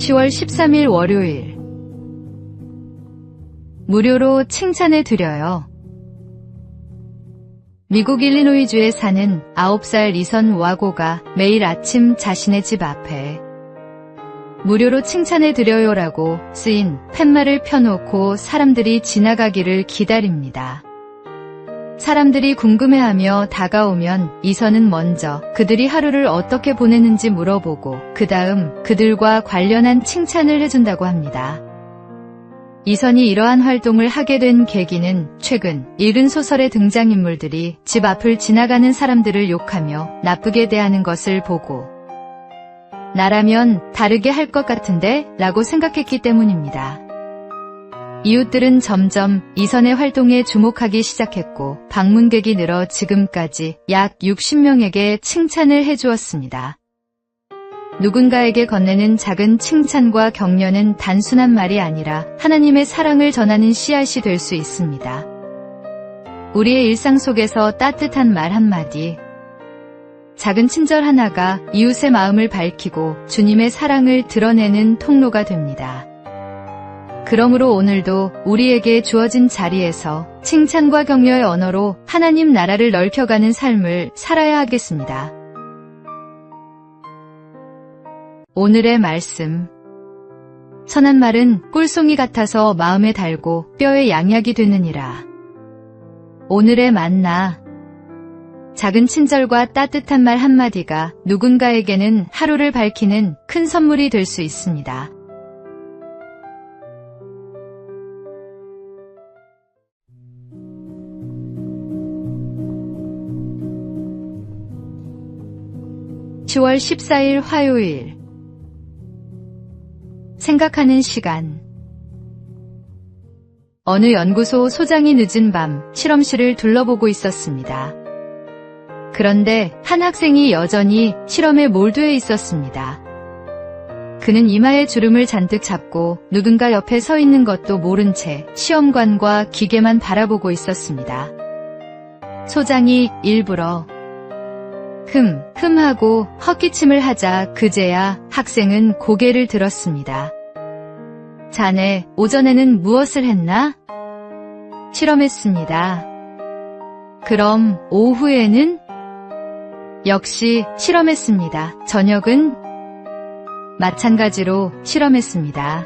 10월 13일 월요일. 무료로 칭찬해 드려요. 미국 일리노이주에 사는 9살 이선 와고가 매일 아침 자신의 집 앞에 무료로 칭찬해 드려요라고 쓰인 팻말을 펴놓고 사람들이 지나가기를 기다립니다. 사람들이 궁금해하며 다가오면 이선은 먼저 그들이 하루를 어떻게 보내는지 물어보고 그 다음 그들과 관련한 칭찬을 해준다고 합니다. 이선이 이러한 활동을 하게 된 계기는 최근 읽은 소설의 등장인물들이 집 앞을 지나가는 사람들을 욕하며 나쁘게 대하는 것을 보고 나라면 다르게 할 것 같은데? 라고 생각했기 때문입니다. 이웃들은 점점 이선의 활동에 주목하기 시작했고 방문객이 늘어 지금까지 약 60명에게 칭찬을 해주었습니다. 누군가에게 건네는 작은 칭찬과 격려는 단순한 말이 아니라 하나님의 사랑을 전하는 씨앗이 될 수 있습니다. 우리의 일상 속에서 따뜻한 말 한마디, 작은 친절 하나가 이웃의 마음을 밝히고 주님의 사랑을 드러내는 통로가 됩니다. 그러므로 오늘도 우리에게 주어진 자리에서 칭찬과 격려의 언어로 하나님 나라를 넓혀가는 삶을 살아야 하겠습니다. 오늘의 말씀. 선한 말은 꿀송이 같아서 마음에 달고 뼈에 양약이 되느니라. 오늘의 만나. 작은 친절과 따뜻한 말 한마디가 누군가에게는 하루를 밝히는 큰 선물이 될 수 있습니다. (10월 14일) 화요일. 생각하는 시간. 어느 연구소 소장이 늦은 밤 실험실을 둘러보고 있었습니다. 그런데 한 학생이 여전히 실험에 몰두해 있었습니다. 그는 이마에 주름을 잔뜩 잡고 누군가 옆에 서 있는 것도 모른 채 시험관과 기계만 바라보고 있었습니다. 소장이 일부러 하고 헛기침을 하자 그제야 학생은 고개를 들었습니다. 자네, 오전에는 무엇을 했나? 실험했습니다. 그럼 오후에는? 역시 실험했습니다. 저녁은? 마찬가지로 실험했습니다.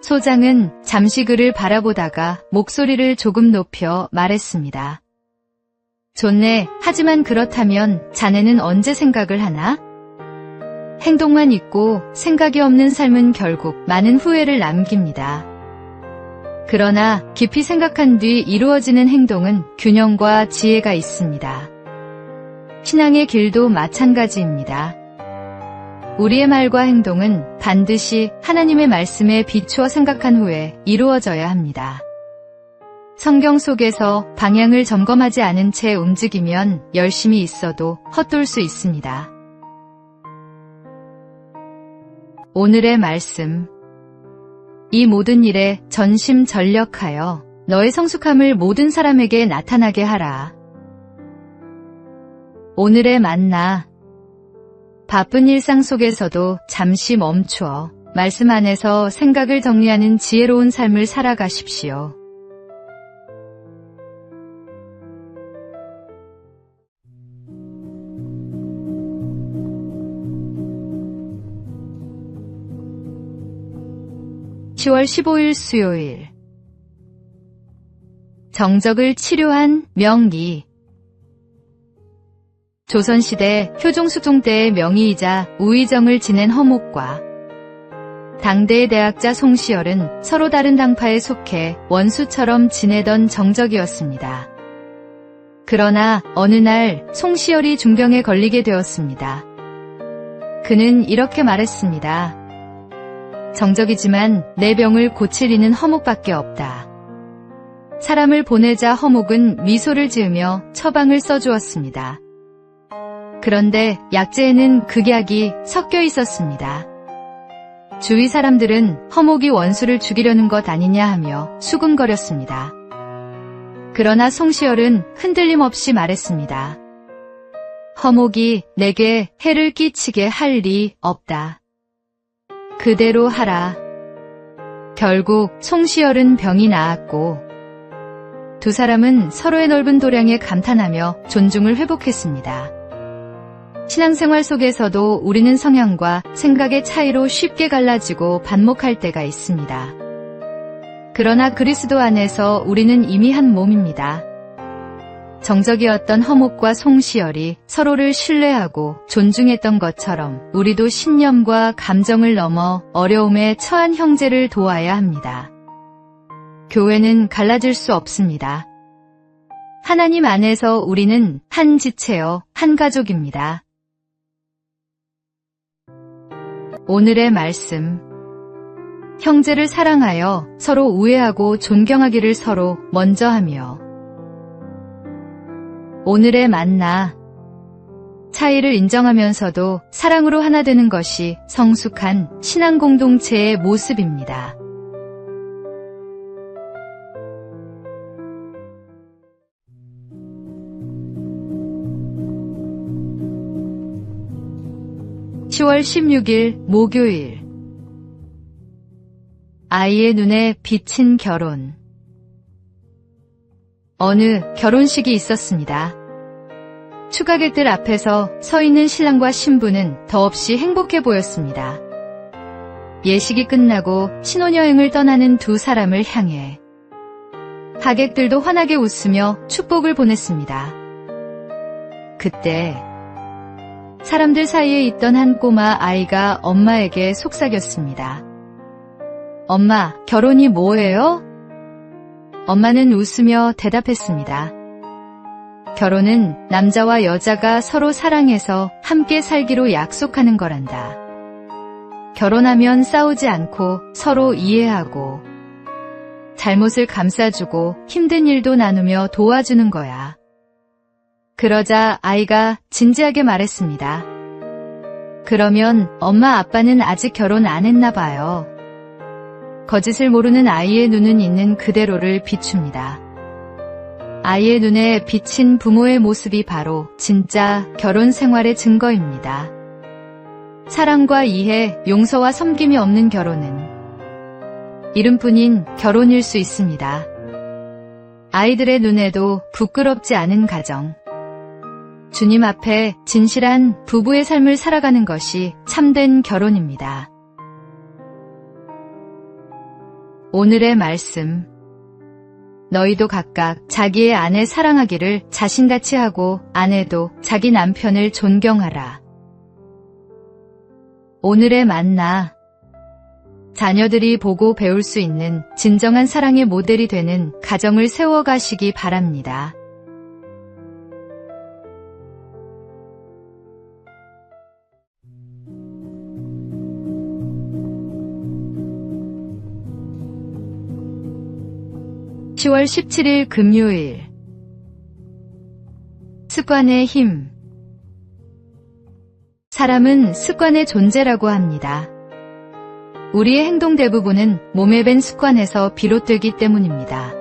소장은 잠시 그를 바라보다가 목소리를 조금 높여 말했습니다. 좋네. 하지만 그렇다면 자네는 언제 생각을 하나? 행동만 있고 생각이 없는 삶은 결국 많은 후회를 남깁니다. 그러나 깊이 생각한 뒤 이루어지는 행동은 균형과 지혜가 있습니다. 신앙의 길도 마찬가지입니다. 우리의 말과 행동은 반드시 하나님의 말씀에 비추어 생각한 후에 이루어져야 합니다. 성경 속에서 방향을 점검하지 않은 채 움직이면 열심히 있어도 헛돌 수 있습니다. 오늘의 말씀. 이 모든 일에 전심전력하여 너의 성숙함을 모든 사람에게 나타나게 하라. 오늘의 만나. 바쁜 일상 속에서도 잠시 멈추어 말씀 안에서 생각을 정리하는 지혜로운 삶을 살아가십시오. (10월 15일) 수요일. 정적을 치료한 명의. 조선시대 효종수종 때의 명의이자 우의정을 지낸 허목과 당대의 대학자 송시열은 서로 다른 당파에 속해 원수처럼 지내던 정적이었습니다. 그러나 어느 날 송시열이 중병에 걸리게 되었습니다. 그는 이렇게 말했습니다. 정적이지만 내 병을 고칠 이는 허목밖에 없다. 사람을 보내자 허목은 미소를 지으며 처방을 써주었습니다. 그런데 약재에는 극약이 섞여 있었습니다. 주위 사람들은 허목이 원수를 죽이려는 것 아니냐 하며 수군거렸습니다. 그러나 송시열은 흔들림 없이 말했습니다. 허목이 내게 해를 끼치게 할 리 없다. 그대로 하라. 결국 송시열은 병이 나았고 두 사람은 서로의 넓은 도량에 감탄하며 존중을 회복했습니다. 신앙생활 속에서도 우리는 성향과 생각의 차이로 쉽게 갈라지고 반목할 때가 있습니다. 그러나 그리스도 안에서 우리는 이미 한 몸입니다. 정적이었던 허목과 송시열이 서로를 신뢰하고 존중했던 것처럼 우리도 신념과 감정을 넘어 어려움에 처한 형제를 도와야 합니다. 교회는 갈라질 수 없습니다. 하나님 안에서 우리는 한 지체요, 한 가족입니다. 오늘의 말씀. 형제를 사랑하여 서로 우애하고 존경하기를 서로 먼저 하며. 오늘의 만나. 차이를 인정하면서도 사랑으로 하나 되는 것이 성숙한 신앙 공동체의 모습입니다. (10월 16일) 목요일. 아이의 눈에 비친 결혼. 어느 결혼식이 있었습니다. 추가객들 앞에서 서 있는 신랑과 신부는 더없이 행복해 보였습니다. 예식이 끝나고 신혼여행을 떠나는 두 사람을 향해 하객들도 환하게 웃으며 축복을 보냈습니다. 그때 사람들 사이에 있던 한 꼬마 아이가 엄마에게 속삭였습니다. 엄마, 결혼이 뭐예요? 엄마는 웃으며 대답했습니다. 결혼은 남자와 여자가 서로 사랑해서 함께 살기로 약속하는 거란다. 결혼하면 싸우지 않고 서로 이해하고 잘못을 감싸주고 힘든 일도 나누며 도와주는 거야. 그러자 아이가 진지하게 말했습니다. 그러면 엄마 아빠는 아직 결혼 안 했나 봐요. 거짓을 모르는 아이의 눈은 있는 그대로를 비춥니다. 아이의 눈에 비친 부모의 모습이 바로 진짜 결혼 생활의 증거입니다. 사랑과 이해, 용서와 섬김이 없는 결혼은 이름뿐인 결혼일 수 있습니다. 아이들의 눈에도 부끄럽지 않은 가정. 주님 앞에 진실한 부부의 삶을 살아가는 것이 참된 결혼입니다. 오늘의 말씀. 너희도 각각 자기의 아내 사랑하기를 자신같이 하고 아내도 자기 남편을 존경하라. 오늘의 만나. 자녀들이 보고 배울 수 있는 진정한 사랑의 모델이 되는 가정을 세워가시기 바랍니다. (10월 17일) 금요일. 습관의 힘. 사람은 습관의 존재라고 합니다. 우리의 행동 대부분은 몸에 밴 습관에서 비롯되기 때문입니다.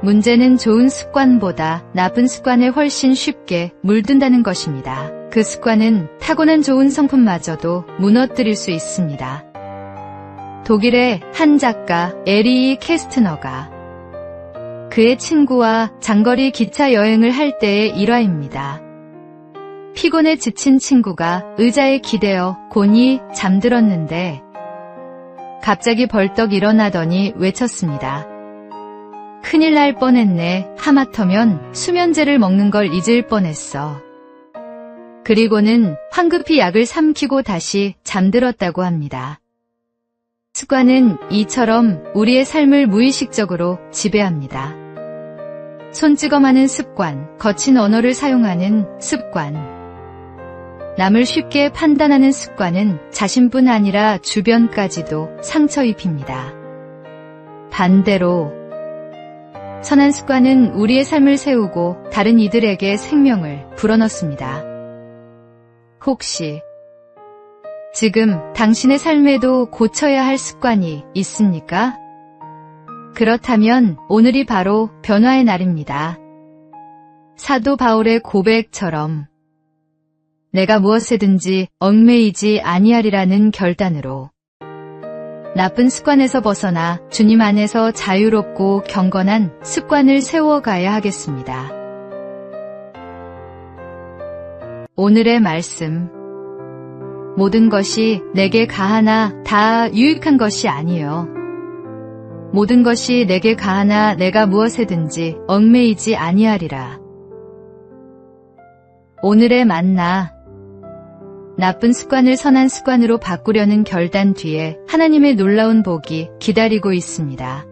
문제는 좋은 습관보다 나쁜 습관에 훨씬 쉽게 물든다는 것입니다. 그 습관은 타고난 좋은 성품마저도 무너뜨릴 수 있습니다. 독일의 한 작가 에리히 캐스트너가 그의 친구와 장거리 기차 여행을 할 때의 일화입니다. 피곤에 지친 친구가 의자에 기대어 곤히 잠들었는데 갑자기 벌떡 일어나더니 외쳤습니다. 큰일 날 뻔했네. 하마터면 수면제를 먹는 걸 잊을 뻔했어. 그리고는 황급히 약을 삼키고 다시 잠들었다고 합니다. 습관은 이처럼 우리의 삶을 무의식적으로 지배합니다. 손찌검하는 습관, 거친 언어를 사용하는 습관, 남을 쉽게 판단하는 습관은 자신뿐 아니라 주변까지도 상처 입힙니다. 반대로 선한 습관은 우리의 삶을 세우고 다른 이들에게 생명을 불어넣습니다. 혹시 지금 당신의 삶에도 고쳐야 할 습관이 있습니까? 그렇다면 오늘이 바로 변화의 날입니다. 사도 바울의 고백처럼 내가 무엇에든지 얽매이지 아니하리라는 결단으로 나쁜 습관에서 벗어나 주님 안에서 자유롭고 경건한 습관을 세워가야 하겠습니다. 오늘의 말씀. 모든 것이 내게 가하나 다 유익한 것이 아니요. 모든 것이 내게 가하나 내가 무엇에든지 얽매이지 아니하리라. 오늘의 만나. 나쁜 습관을 선한 습관으로 바꾸려는 결단 뒤에 하나님의 놀라운 복이 기다리고 있습니다.